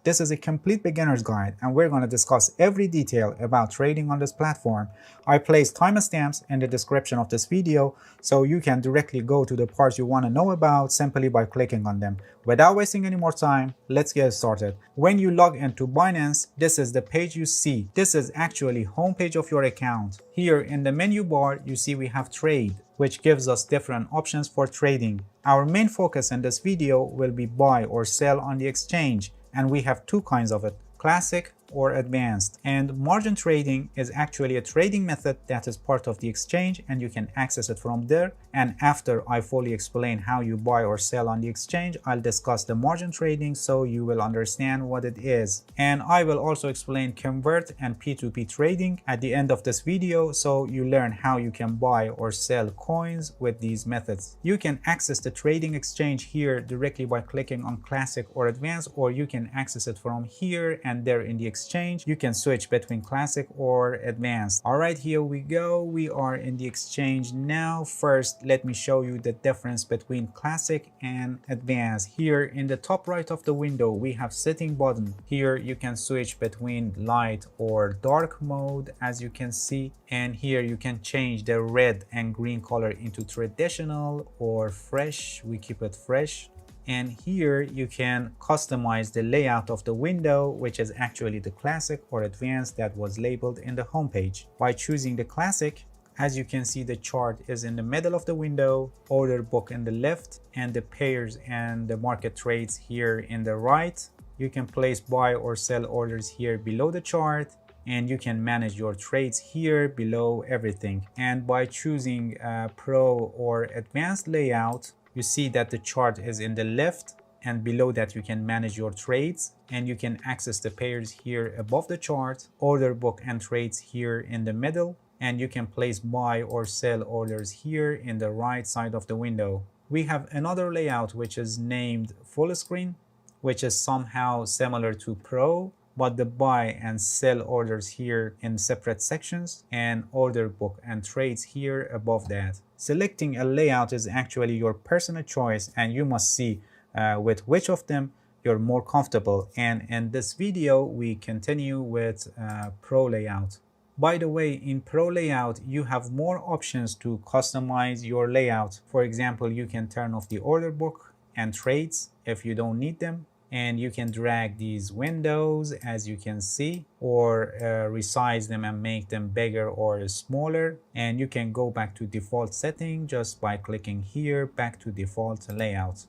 This is a complete beginner's guide and we're going to discuss every detail about trading on this platform. I placed timestamps in the description of this video so you can directly go to the parts you want to know about simply by clicking on them. Without wasting any more time, let's get started. When you log into Binance, this is the page you see. This is actually homepage of your account. Here in the menu bar, you see we have trade, which gives us different options for trading. Our main focus in this video will be buy or sell on the exchange, and we have two kinds of it, classic or advanced. And margin trading is actually a trading method that is part of the exchange and you can access it from there. And after I fully explain how you buy or sell on the exchange, I'll discuss the margin trading so you will understand what it is. And I will also explain convert and P2P trading at the end of this video so you learn how you can buy or sell coins with these methods. You can access the trading exchange here directly by clicking on classic or advanced, or you can access it from here and there in the exchange. You can switch between classic or advanced. All right, here we go. We are in the exchange now. First, let me show you the difference between classic and advanced. Here in the top right of the window, we have setting button. Here you can switch between light or dark mode, as you can see. And here you can change the red and green color into traditional or fresh. We keep it fresh. And here you can customize the layout of the window, which is actually the classic or advanced that was labeled in the homepage. By choosing the classic, as you can see, the chart is in the middle of the window, order book in the left, and the pairs and the market trades here in the right. You can place buy or sell orders here below the chart, and you can manage your trades here below everything. And by choosing pro or advanced layout, you see that the chart is in the left, and below that you can manage your trades and you can access the pairs here above the chart, order book and trades here in the middle, and you can place buy or sell orders here in the right side of the window. We have another layout which is named full screen, which is somehow similar to pro, but the buy and sell orders here in separate sections and order book and trades here above that. Selecting a layout is actually your personal choice and you must see with which of them you're more comfortable. And in this video, we continue with pro layout. By the way, in pro layout, you have more options to customize your layout. For example, you can turn off the order book and trades if you don't need them. And you can drag these windows, as you can see, or resize them and make them bigger or smaller. And you can go back to default setting just by clicking here, back to default layout.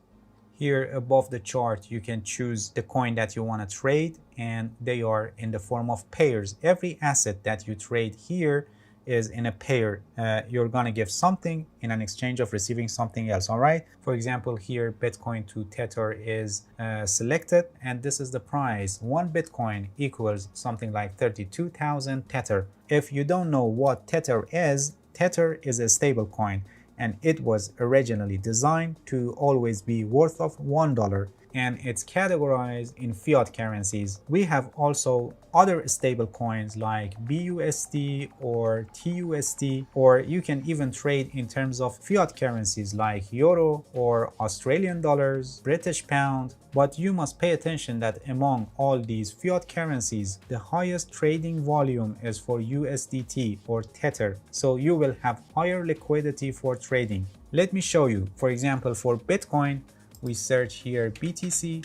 Here above the chart, you can choose the coin that you want to trade, and they are in the form of pairs. Every asset that you trade here is in a pair. You're gonna give something in an exchange of receiving something else. All right, for example, here Bitcoin to Tether is selected, and this is the price. 1 Bitcoin equals something like 32,000 Tether. If you don't know what Tether is a stable coin, and it was originally designed to always be worth of $1, and it's categorized in fiat currencies. We have also other stable coins like BUSD or TUSD, or you can even trade in terms of fiat currencies like Euro or Australian dollars, British pound. But you must pay attention that among all these fiat currencies, the highest trading volume is for USDT or Tether, so you will have higher liquidity for trading. Let me show you. For example, for Bitcoin, we search here BTC,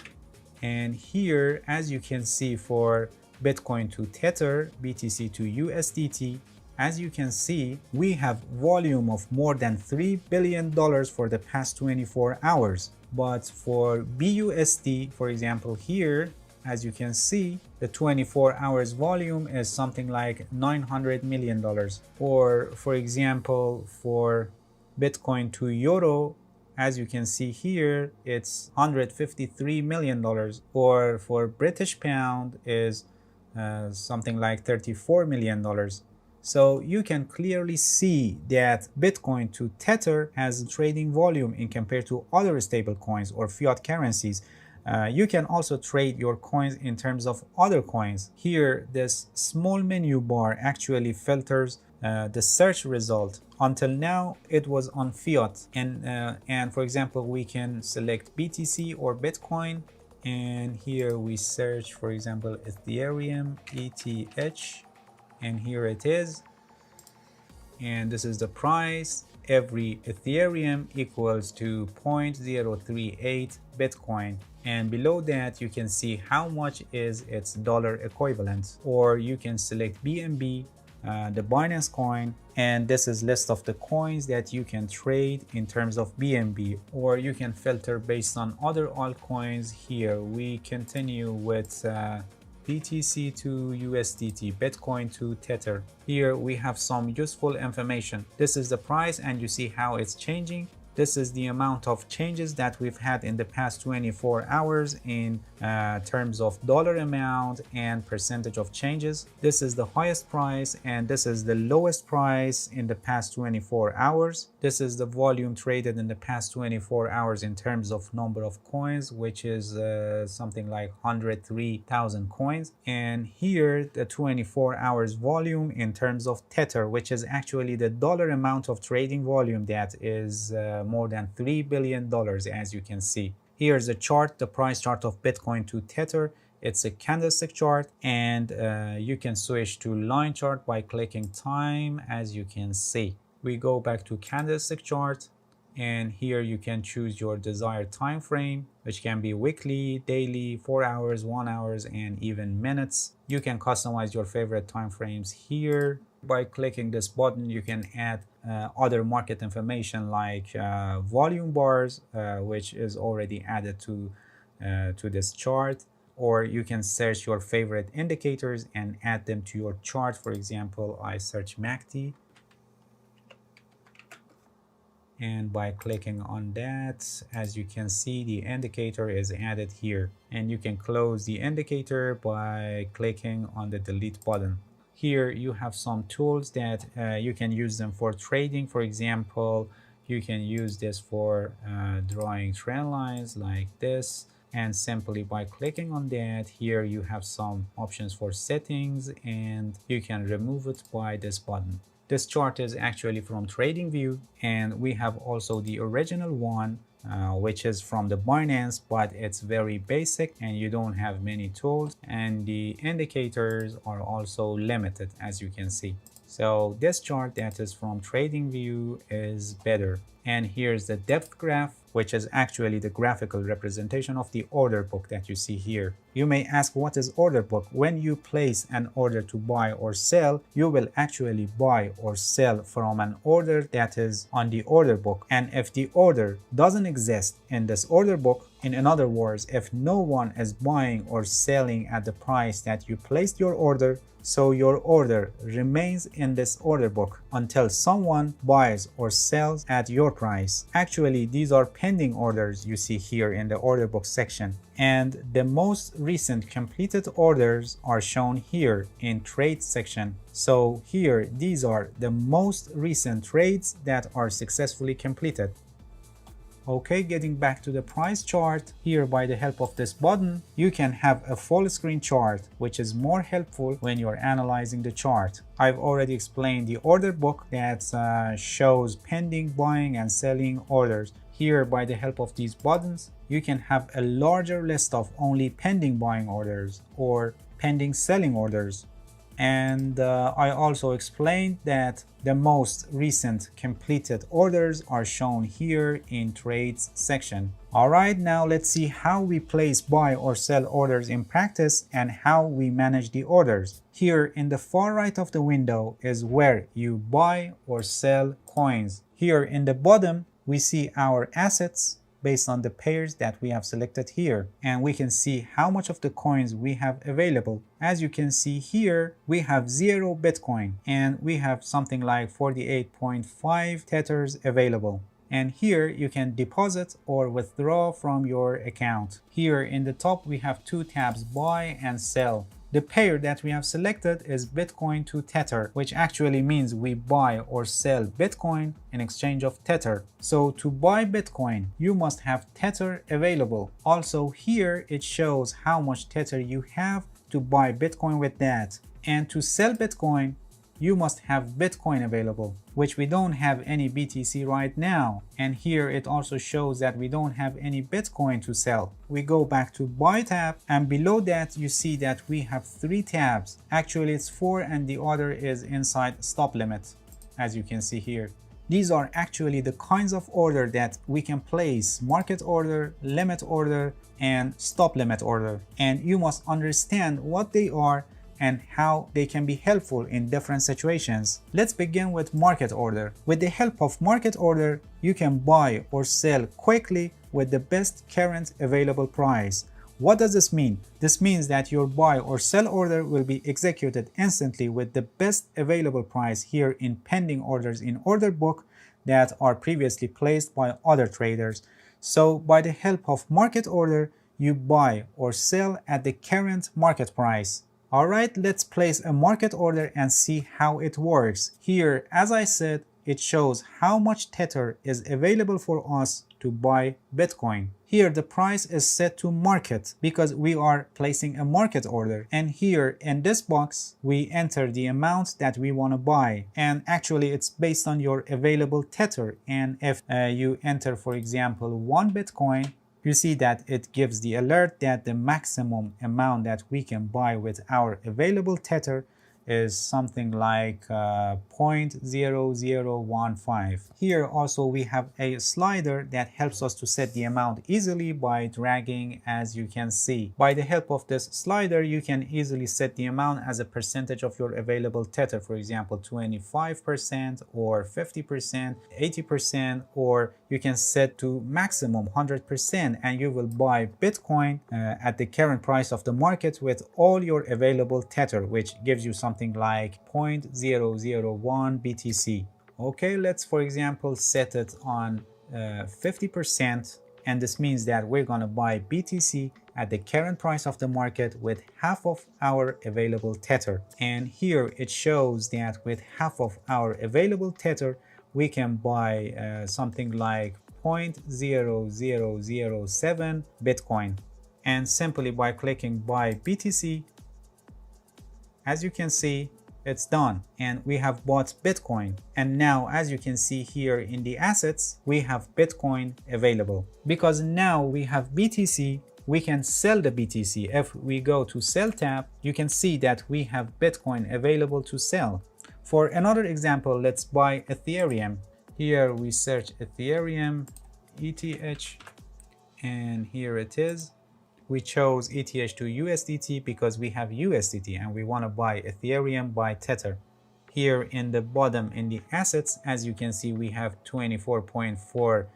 and here, as you can see, for Bitcoin to Tether, BTC to USDT, as you can see, we have volume of more than $3 billion for the past 24 hours. But for BUSD, for example, here, as you can see, the 24 hours volume is something like $900 million. Or for example, for Bitcoin to Euro, as you can see here, it's $153 million, or for British pound is something like $34 million. So you can clearly see that Bitcoin to Tether has trading volume in compared to other stable coins or fiat currencies. You can also trade your coins in terms of other coins. Here, this small menu bar actually filters the search result. Until now, it was on fiat. And for example, we can select BTC or Bitcoin, And here we search, for example, Ethereum ETH, and here it is. And this is the price. Every Ethereum equals to 0.038 Bitcoin. And below that, you can see how much is its dollar equivalent. Or you can select BNB, the Binance coin, and this is list of the coins that you can trade in terms of BNB, or you can filter based on other altcoins. Here we continue with BTC to USDT, Bitcoin to Tether. Here we have some useful information. This is the price and you see how it's changing. This is the amount of changes that we've had in the past 24 hours in terms of dollar amount and percentage of changes. This is the highest price and this is the lowest price in the past 24 hours. This is the volume traded in the past 24 hours in terms of number of coins, which is something like 103,000 coins. And here the 24 hours volume in terms of Tether, which is actually the dollar amount of trading volume that is more than $3 billion, as you can see. Here's a chart, the price chart of Bitcoin to Tether. It's a candlestick chart, and you can switch to line chart by clicking time, as you can see. We go back to candlestick chart, and here you can choose your desired time frame, which can be weekly, daily, 4 hours, 1 hour, and even minutes. You can customize your favorite time frames here. By clicking this button, you can add other market information like volume bars, which is already added to this chart, or you can search your favorite indicators and add them to your chart. For example, I search MACD, and by clicking on that, as you can see, the indicator is added here, and you can close the indicator by clicking on the delete button. Here you have some tools that you can use them for trading. For example, you can use this for drawing trend lines like this, and simply by clicking on that, here you have some options for settings, and you can remove it by this button. This chart is actually from TradingView, and we have also the original one, which is from the Binance, but it's very basic and you don't have many tools, and the indicators are also limited, as you can see. So this chart that is from TradingView is better. And here's the depth graph, which is actually the graphical representation of the order book that you see here. You may ask, what is order book? When you place an order to buy or sell, you will actually buy or sell from an order that is on the order book. And if the order doesn't exist in this order book, in other words, if no one is buying or selling at the price that you placed your order, so your order remains in this order book until someone buys or sells at your price. Actually, these are pending orders you see here in the order book section. And the most recent completed orders are shown here in trade section. So here, these are the most recent trades that are successfully completed. Okay, getting back to the price chart, here by the help of this button, you can have a full screen chart, which is more helpful when you're analyzing the chart. I've already explained the order book that shows pending buying and selling orders. Here, by the help of these buttons, you can have a larger list of only pending buying orders or pending selling orders. And I also explained that the most recent completed orders are shown here in trades section. Alright, now let's see how we place buy or sell orders in practice and how we manage the orders. Here in the far right of the window is where you buy or sell coins. Here in the bottom, we see our assets based on the pairs that we have selected here, and we can see how much of the coins we have available. As you can see here, we have 0 Bitcoin and we have something like 48.5 Tethers available. And here you can deposit or withdraw from your account. Here in the top we have 2 tabs, buy and sell. The pair that we have selected is Bitcoin to Tether, which actually means we buy or sell Bitcoin in exchange of Tether. So to buy Bitcoin, you must have Tether available. Also here it shows how much Tether you have to buy Bitcoin with that. And to sell Bitcoin, you must have Bitcoin available, which we don't have any BTC right now. And here it also shows that we don't have any Bitcoin to sell. We go back to Buy tab, and below that you see that we have 3 tabs. Actually it's 4, and the other is inside Stop Limit, as you can see here. These are actually the kinds of order that we can place: market order, limit order, and stop limit order. And you must understand what they are and how they can be helpful in different situations. Let's begin with market order. With the help of market order, you can buy or sell quickly with the best current available price. What does this mean? This means that your buy or sell order will be executed instantly with the best available price here in pending orders in order book that are previously placed by other traders. So by the help of market order, you buy or sell at the current market price. Alright, let's place a market order and see how it works. Here, as I said, it shows how much Tether is available for us to buy Bitcoin. Here the price is set to market because we are placing a market order, and here in this box we enter the amount that we want to buy, and actually it's based on your available Tether. And if you enter, for example, 1 Bitcoin, you see that it gives the alert that the maximum amount that we can buy with our available Tether is something like 0.0015. Here also we have a slider that helps us to set the amount easily by dragging, as you can see. By the help of this slider, you can easily set the amount as a percentage of your available Tether, for example 25% or 50%, 80%, or you can set to maximum 100%, and you will buy Bitcoin at the current price of the market with all your available Tether, which gives you something like 0.001 BTC. Okay, let's for example set it on 50%, and this means that we're going to buy BTC at the current price of the market with half of our available Tether. And here it shows that with half of our available Tether we can buy something like 0.0007 Bitcoin. And simply by clicking buy BTC, as you can see, it's done and we have bought Bitcoin. And now, as you can see here in the assets, we have Bitcoin available. Because now we have BTC, we can sell the BTC. If we go to sell tab, you can see that we have Bitcoin available to sell. For another example, let's buy Ethereum. Here we search Ethereum, ETH, and here it is. We chose ETH to USDT because we have USDT and we want to buy Ethereum by Tether. Here in the bottom in the assets, as you can see, we have 24.4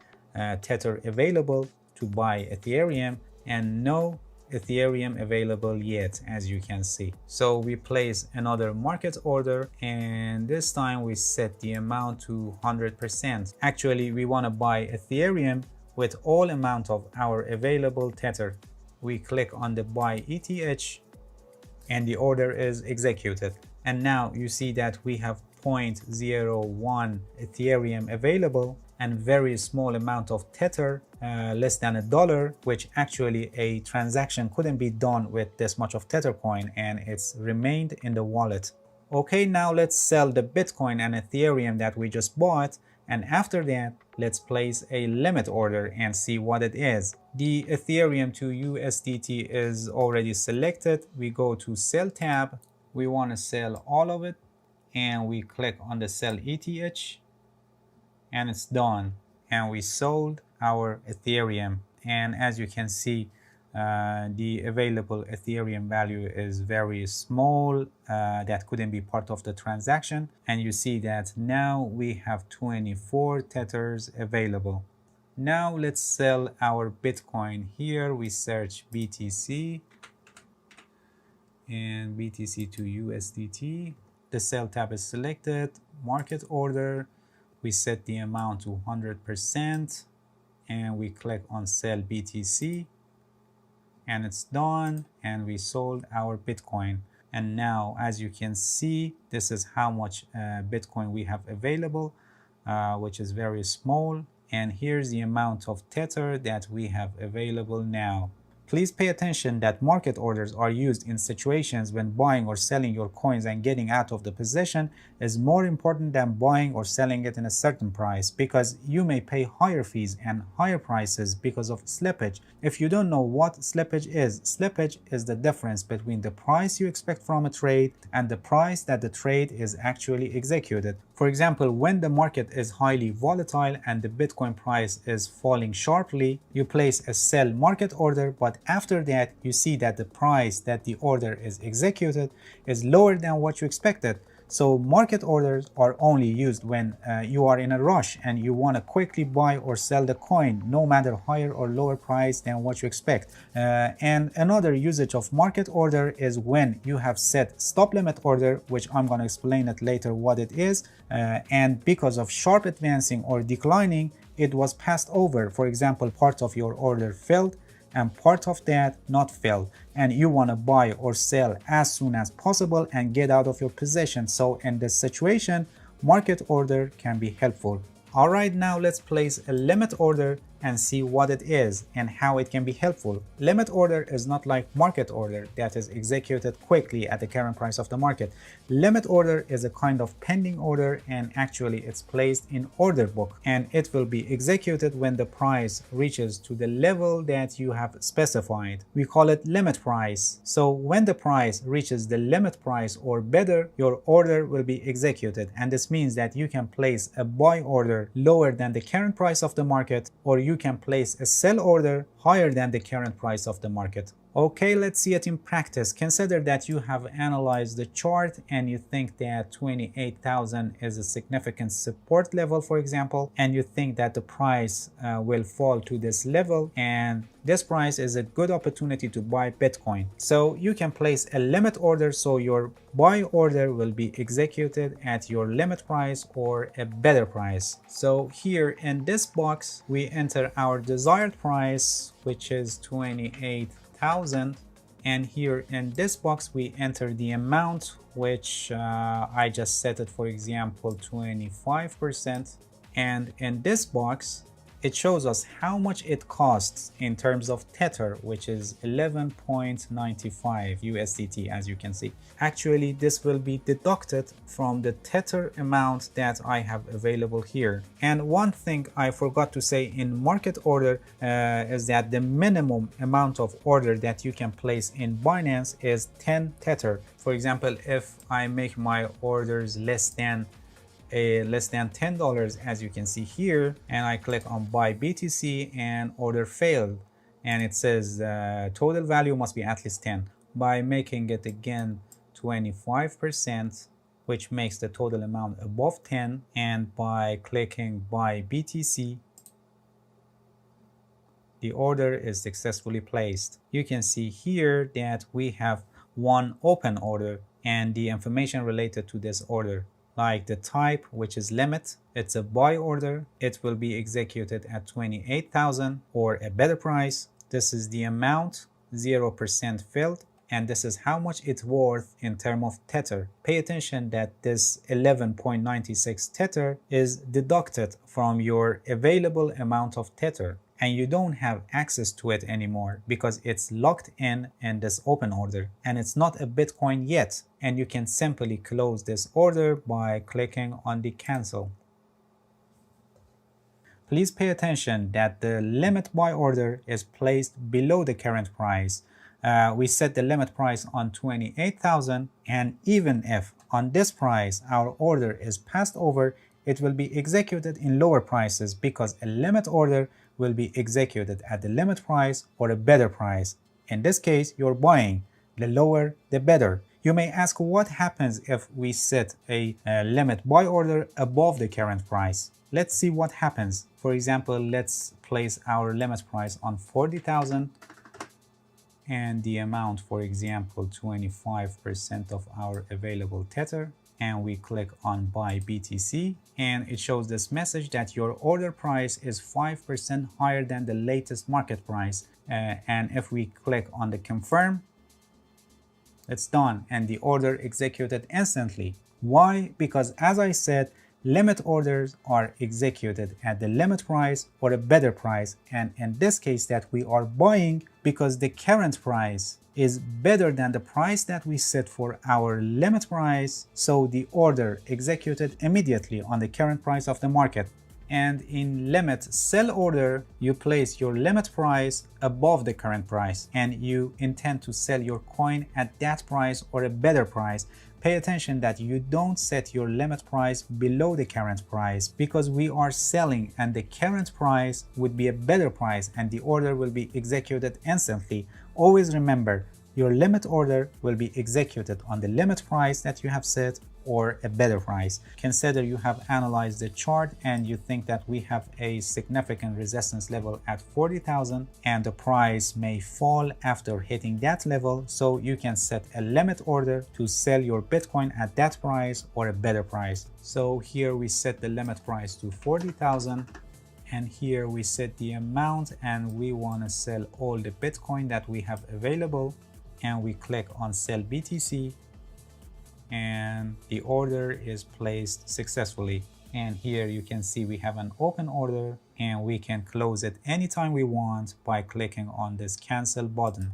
Tether available to buy Ethereum, and no Ethereum available yet, as you can see. So we place another market order, and this time we set the amount to 100%. Actually, we want to buy Ethereum with all amount of our available Tether. We click on the buy ETH and the order is executed. And now you see that we have 0.01 Ethereum available and very small amount of Tether, less than $1, which actually a transaction couldn't be done with this much of Tether coin, and it's remained in the wallet. Okay, now let's sell the Bitcoin and Ethereum that we just bought, and after that let's place a limit order and see what it is. The Ethereum to USDT is already selected. We go to sell tab, we want to sell all of it, and we click on the sell ETH, and it's done, and we sold our Ethereum. And as you can see, the available Ethereum value is very small, that couldn't be part of the transaction. And you see that now we have 24 Tethers available. Now let's sell our Bitcoin. Here we search BTC and BTC to USDT. The sell tab is selected, market order. We set the amount to 100% and we click on sell BTC, and it's done, and we sold our Bitcoin. And now, as you can see, this is how much Bitcoin we have available, which is very small. And here's the amount of Tether that we have available now. Please pay attention that market orders are used in situations when buying or selling your coins and getting out of the position is more important than buying or selling it in a certain price, because you may pay higher fees and higher prices because of slippage. If you don't know what slippage is the difference between the price you expect from a trade and the price that the trade is actually executed. For example, when the market is highly volatile and the Bitcoin price is falling sharply, you place a sell market order, but after that you see that the price that the order is executed is lower than what you expected. So market orders are only used when you are in a rush and you want to quickly buy or sell the coin, no matter higher or lower price than what you expect. And another usage of market order is when you have set stop limit order, which I'm going to explain it later what it is. And because of sharp advancing or declining, it was passed over. For example, part of your order failed and part of that not filled, and you want to buy or sell as soon as possible and get out of your position. So in this situation, market order can be helpful. Alright, now let's place a limit order and see what it is and how it can be helpful. Limit order is not like market order that is executed quickly at the current price of the market. Limit order is a kind of pending order, and actually it's placed in order book, and it will be executed when the price reaches to the level that you have specified. We call it limit price. So when the price reaches the limit price or better, your order will be executed, and this means that you can place a buy order lower than the current price of the market, or you can place a sell order higher than the current price of the market. Okay, let's see it in practice. Consider that you have analyzed the chart and you think that 28,000 is a significant support level, for example, and you think that the price will fall to this level, and this price is a good opportunity to buy Bitcoin. So you can place a limit order, so your buy order will be executed at your limit price or a better price. So here in this box, we enter our desired price, which is 28,000, and here in this box we enter the amount, which I just set it, for example, 25%, and in this box it shows us how much it costs in terms of Tether, which is 11.95 USDT, as you can see. Actually, this will be deducted from the Tether amount that I have available here. And one thing I forgot to say in market order is that the minimum amount of order that you can place in Binance is 10 Tether. For example, if I make my orders less than $10, as you can see here, and I click on buy BTC and order failed, and it says total value must be at least 10. By making it again 25%, which makes the total amount above 10, and by clicking buy BTC, the order is successfully placed. You can see here that we have one open order and the information related to this order, like the type, which is limit. It's a buy order. It will be executed at 28,000 or a better price. This is the amount, 0% filled, and this is how much it's worth in terms of Tether. Pay attention that this 11.96 Tether is deducted from your available amount of Tether, and you don't have access to it anymore because it's locked in this open order, and it's not a Bitcoin yet, and you can simply close this order by clicking on the cancel. Please pay attention that the limit buy order is placed below the current price. We set the limit price on 28,000, and even if on this price our order is passed over, it will be executed in lower prices because a limit order will be executed at the limit price or a better price. In this case, you're buying. The lower, the better. You may ask, what happens if we set a limit buy order above the current price? Let's see what happens. For example, let's place our limit price on 40,000 and the amount, for example, 25% of our available Tether, and we click on buy BTC, and it shows this message that your order price is 5% higher than the latest market price. And if we click on the confirm, it's done and the order executed instantly. Why? Because as I said, Limit orders are executed at the limit price or a better price, and in this case that we are buying because the current price is better than the price that we set for our limit price, so the order executed immediately on the current price of the market. And in limit sell order, you place your limit price above the current price and you intend to sell your coin at that price or a better price. Pay attention that you don't set your limit price below the current price, because we are selling and the current price would be a better price and the order will be executed instantly. Always remember, your limit order will be executed on the limit price that you have set or a better price. Consider you have analyzed the chart and you think that we have a significant resistance level at 40,000 and the price may fall after hitting that level, so you can set a limit order to sell your Bitcoin at that price or a better price. So here we set the limit price to 40,000 and here we set the amount and we want to sell all the Bitcoin that we have available, and we click on sell BTC and the order is placed successfully. And here you can see we have an open order and we can close it anytime we want by clicking on this cancel button.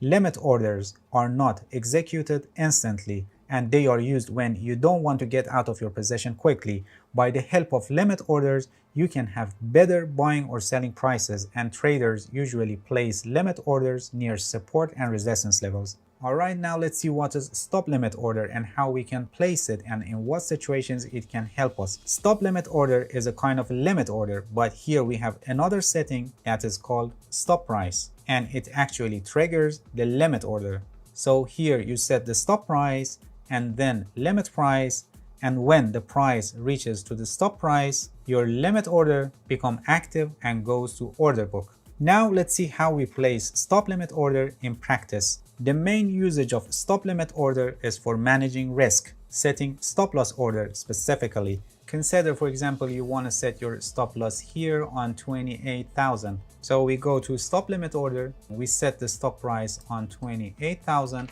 Limit orders are not executed instantly and they are used when you don't want to get out of your position quickly. By the help of limit orders, you can have better buying or selling prices, and traders usually place limit orders near support and resistance levels. Alright, now let's see what is stop limit order and how we can place it and in what situations it can help us. Stop limit order is a kind of limit order, but here we have another setting that is called stop price, and it actually triggers the limit order. So here you set the stop price and then limit price, and when the price reaches to the stop price, your limit order becomes active and goes to order book. Now let's see how we place stop limit order in practice. The main usage of stop limit order is for managing risk, setting stop loss order specifically. Consider, for example, you want to set your stop loss here on 28,000. So we go to stop limit order, we set the stop price on 28,000.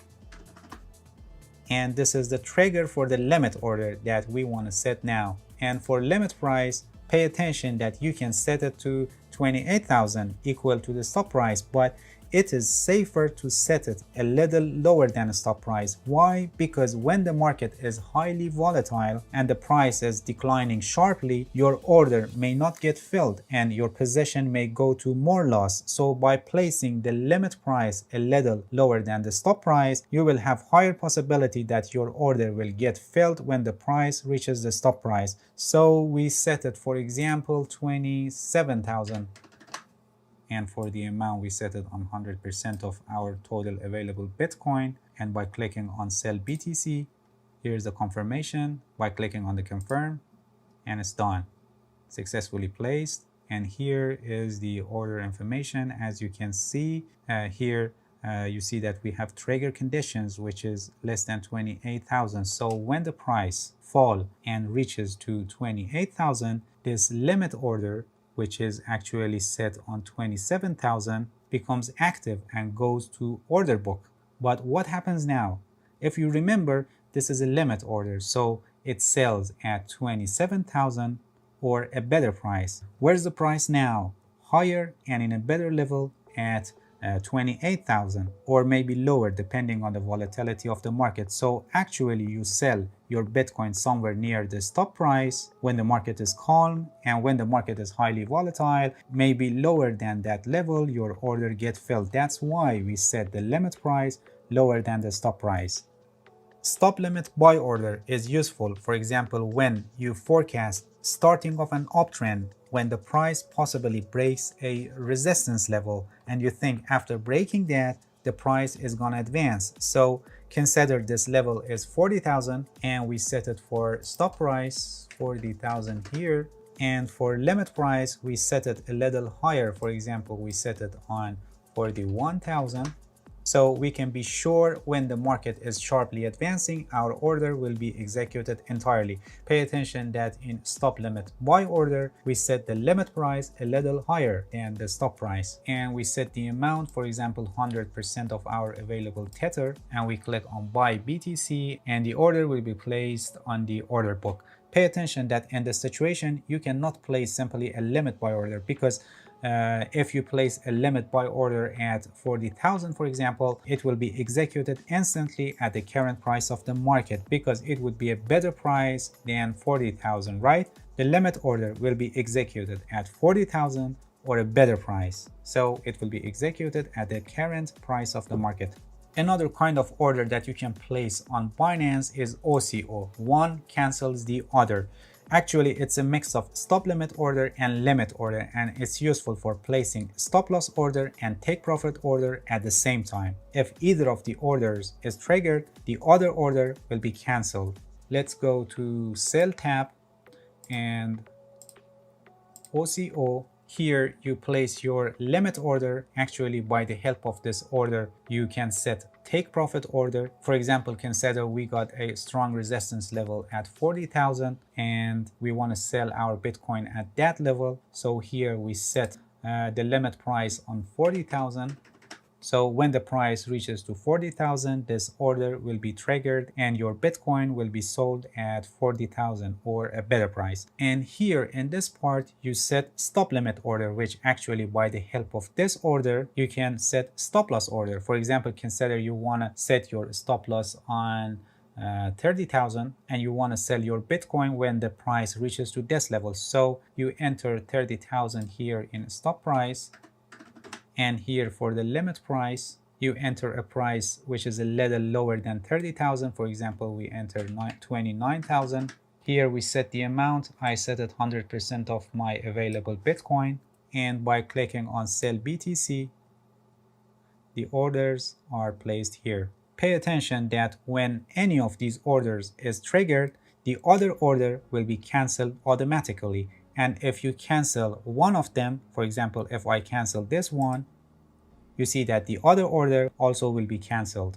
And this is the trigger for the limit order that we want to set now. And for limit price, pay attention that you can set it to 28,000 equal to the stop price, but it is safer to set it a little lower than a stop price. Why? Because when the market is highly volatile and the price is declining sharply, your order may not get filled and your position may go to more loss. So by placing the limit price a little lower than the stop price, you will have higher possibility that your order will get filled when the price reaches the stop price. So we set it, for example, 27,000. And for the amount we set it on 100% of our total available Bitcoin, and by clicking on sell BTC, here's the confirmation by clicking on the confirm, and it's done, successfully placed. And here is the order information. As you can see here, you see that we have trigger conditions which is less than 28,000. So when the price fall and reaches to 28,000, this limit order, which is actually set on 27,000, becomes active and goes to order book. But what happens now? If you remember, this is a limit order, so it sells at 27,000 or a better price. Where's the price now? Higher and in a better level at 28,000 or maybe lower depending on the volatility of the market. So actually you sell your Bitcoin somewhere near the stop price when the market is calm, and when the market is highly volatile, maybe lower than that level, your order gets filled. That's why we set the limit price lower than the stop price. Stop limit buy order is useful, for example, when you forecast starting of an uptrend, when the price possibly breaks a resistance level and you think after breaking that the price is gonna advance. So consider this level is 40,000 and we set it for stop price 40,000 here, and for limit price we set it a little higher. For example, we set it on 41,000, So we can be sure when the market is sharply advancing, our order will be executed entirely. Pay attention that in stop limit buy order, we set the limit price a little higher than the stop price. And we set the amount, for example, 100% of our available tether, and we click on buy BTC, and the order will be placed on the order book. Pay attention that in this situation, you cannot place simply a limit buy order, because if you place a limit buy order at 40,000, for example, it will be executed instantly at the current price of the market, because it would be a better price than 40,000, right? The limit order will be executed at 40,000 or a better price. So it will be executed at the current price of the market. Another kind of order that you can place on Binance is OCO. One cancels the other. Actually, it's a mix of stop limit order and limit order, and it's useful for placing stop loss order and take profit order at the same time. If either of the orders is triggered, the other order will be canceled. Let's go to Sell tab and OCO. Here you place your limit order. Actually, by the help of this order, you can set take profit order. For example, consider we got a strong resistance level at 40,000 and we want to sell our Bitcoin at that level. So here we set the limit price on 40,000. So when the price reaches to 40,000, this order will be triggered and your Bitcoin will be sold at 40,000 or a better price. And here in this part, you set stop limit order, which actually by the help of this order, you can set stop loss order. For example, consider you want to set your stop loss on 30,000 and you want to sell your Bitcoin when the price reaches to this level. So you enter 30,000 here in stop price. And here for the limit price, you enter a price which is a little lower than 30,000. For example, we enter 29,000. Here we set the amount. I set it 100% of my available Bitcoin. And by clicking on Sell BTC, the orders are placed here. Pay attention that when any of these orders is triggered, the other order will be canceled automatically. And if you cancel one of them, for example, if I cancel this one, you see that the other order also will be canceled.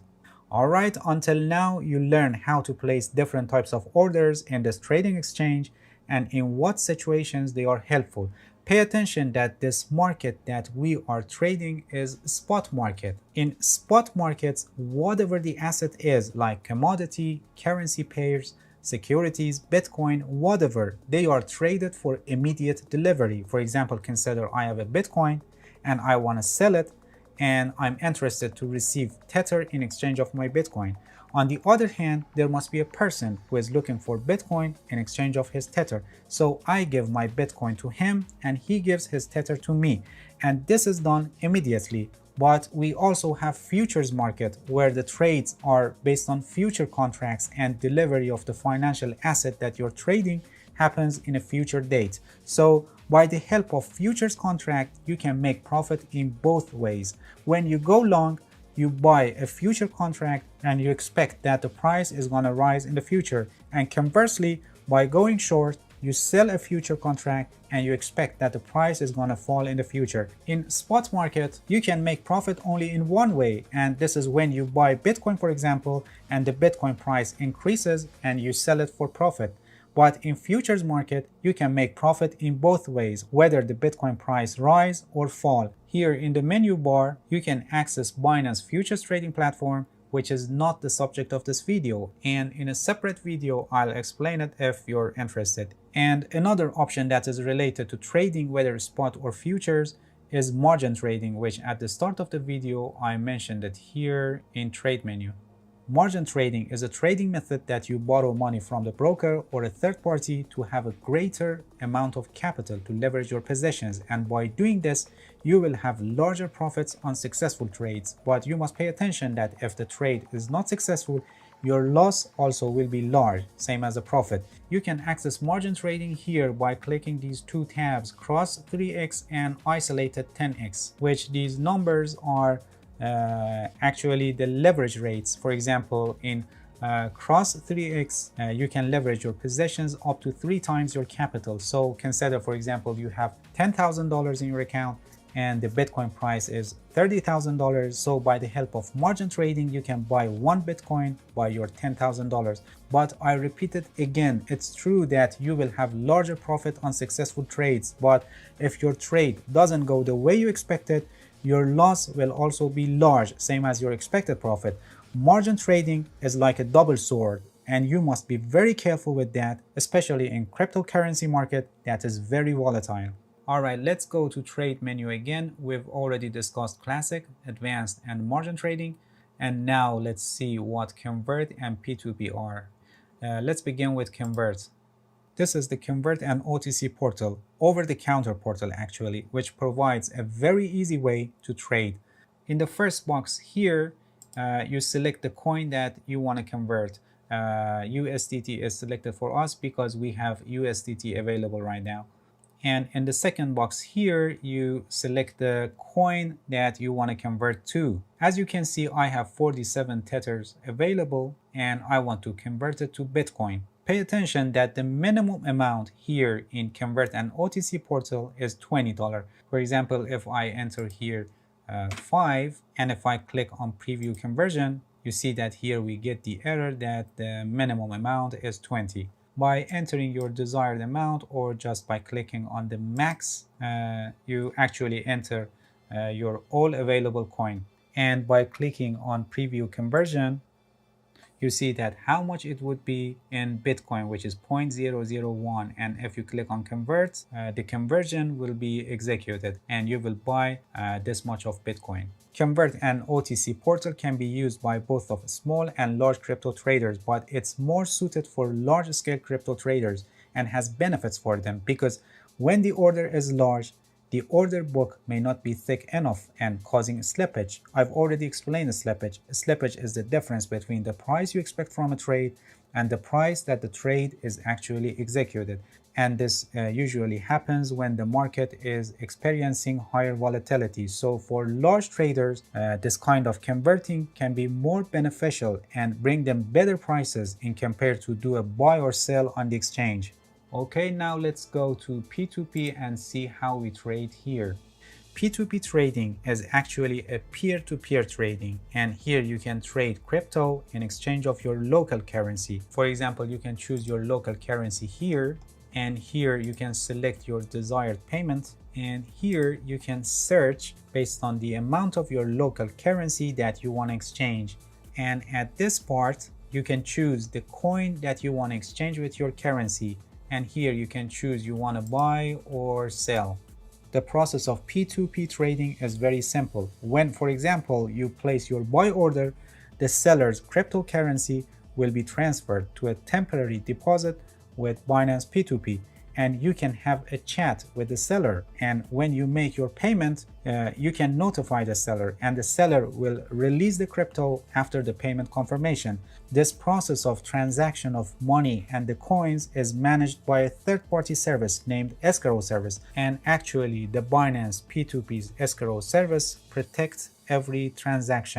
Alright, until now you learn how to place different types of orders in this trading exchange and in what situations they are helpful. Pay attention that this market that we are trading is spot market. In spot markets, whatever the asset is, like commodity, currency pairs, securities, Bitcoin, whatever, they are traded for immediate delivery. For example, consider I have a Bitcoin and I want to sell it and I'm interested to receive Tether in exchange of my Bitcoin. On the other hand, there must be a person who is looking for Bitcoin in exchange of his Tether. So I give my Bitcoin to him and he gives his Tether to me. And this is done immediately. But we also have futures market where the trades are based on future contracts and delivery of the financial asset that you're trading happens in a future date. So by the help of futures contract, you can make profit in both ways. When you go long, you buy a future contract and you expect that the price is going to rise in the future. And conversely, by going short, you sell a future contract and you expect that the price is going to fall in the future. In spot market, you can make profit only in one way, and this is when you buy Bitcoin, for example, and the Bitcoin price increases and you sell it for profit. But in futures market, you can make profit in both ways, whether the Bitcoin price rise or fall. Here in the menu bar, you can access Binance futures trading platform, which is not the subject of this video, and in a separate video I'll explain it if you're interested. And another option that is related to trading, whether spot or futures, is margin trading, which at the start of the video I mentioned it here in trade menu. Margin trading is a trading method that you borrow money from the broker or a third party to have a greater amount of capital to leverage your positions, and by doing this you will have larger profits on successful trades. But you must pay attention that if the trade is not successful, your loss also will be large, same as a profit. You can access margin trading here by clicking these two tabs, cross 3x and isolated 10x, which these numbers are actually the leverage rates. For example, in cross 3x, you can leverage your positions up to 3 times your capital. So consider, for example, you have $10,000 in your account and the Bitcoin price is $30,000. So by the help of margin trading, you can buy one Bitcoin by your $10,000. But I repeat it again, it's true that you will have larger profit on successful trades, but if your trade doesn't go the way you expected, your loss will also be large, same as your expected profit. Margin trading is like a double sword, and you must be very careful with that, especially in cryptocurrency market that is very volatile. Alright, let's go to trade menu again. We've already discussed classic, advanced, and margin trading. And now let's see what convert and P2P are. Let's begin with convert. This is the convert and OTC portal, over-the-counter portal actually, which provides a very easy way to trade. In the first box here, you select the coin that you want to convert. USDT is selected for us because we have USDT available right now. And in the second box here, you select the coin that you want to convert to. As you can see, I have 47 tethers available and I want to convert it to Bitcoin. Pay attention that the minimum amount here in convert and OTC portal is $20. For example, if I enter here 5 and if I click on preview conversion, you see that here we get the error that the minimum amount is 20. By entering your desired amount or just by clicking on the max, you actually enter your all available coin. And by clicking on preview conversion, you see that how much it would be in Bitcoin, which is 0.001. And if you click on convert, the conversion will be executed and you will buy this much of Bitcoin. Convert and OTC portal can be used by both of small and large crypto traders, but it's more suited for large scale crypto traders and has benefits for them because when the order is large, the order book may not be thick enough and causing slippage. I've already explained the slippage. Slippage is the difference between the price you expect from a trade and the price that the trade is actually executed. And this usually happens when the market is experiencing higher volatility. So for large traders, this kind of converting can be more beneficial and bring them better prices in compared to do a buy or sell on the exchange. Okay, now let's go to P2P and see how we trade here. P2P trading is actually a peer-to-peer trading, and here you can trade crypto in exchange of your local currency. For example, you can choose your local currency here, and here you can select your desired payment, and here you can search based on the amount of your local currency that you want to exchange. And at this part, you can choose the coin that you want to exchange with your currency. And here you can choose you want to buy or sell. The process of P2P trading is very simple. When, for example, you place your buy order, the seller's cryptocurrency will be transferred to a temporary deposit with Binance P2P, and you can have a chat with the seller. And when you make your payment, you can notify the seller, and the seller will release the crypto after the payment confirmation. This process of transaction of money and the coins is managed by a third-party service named escrow service. And actually, the Binance P2P's escrow service protects every transaction.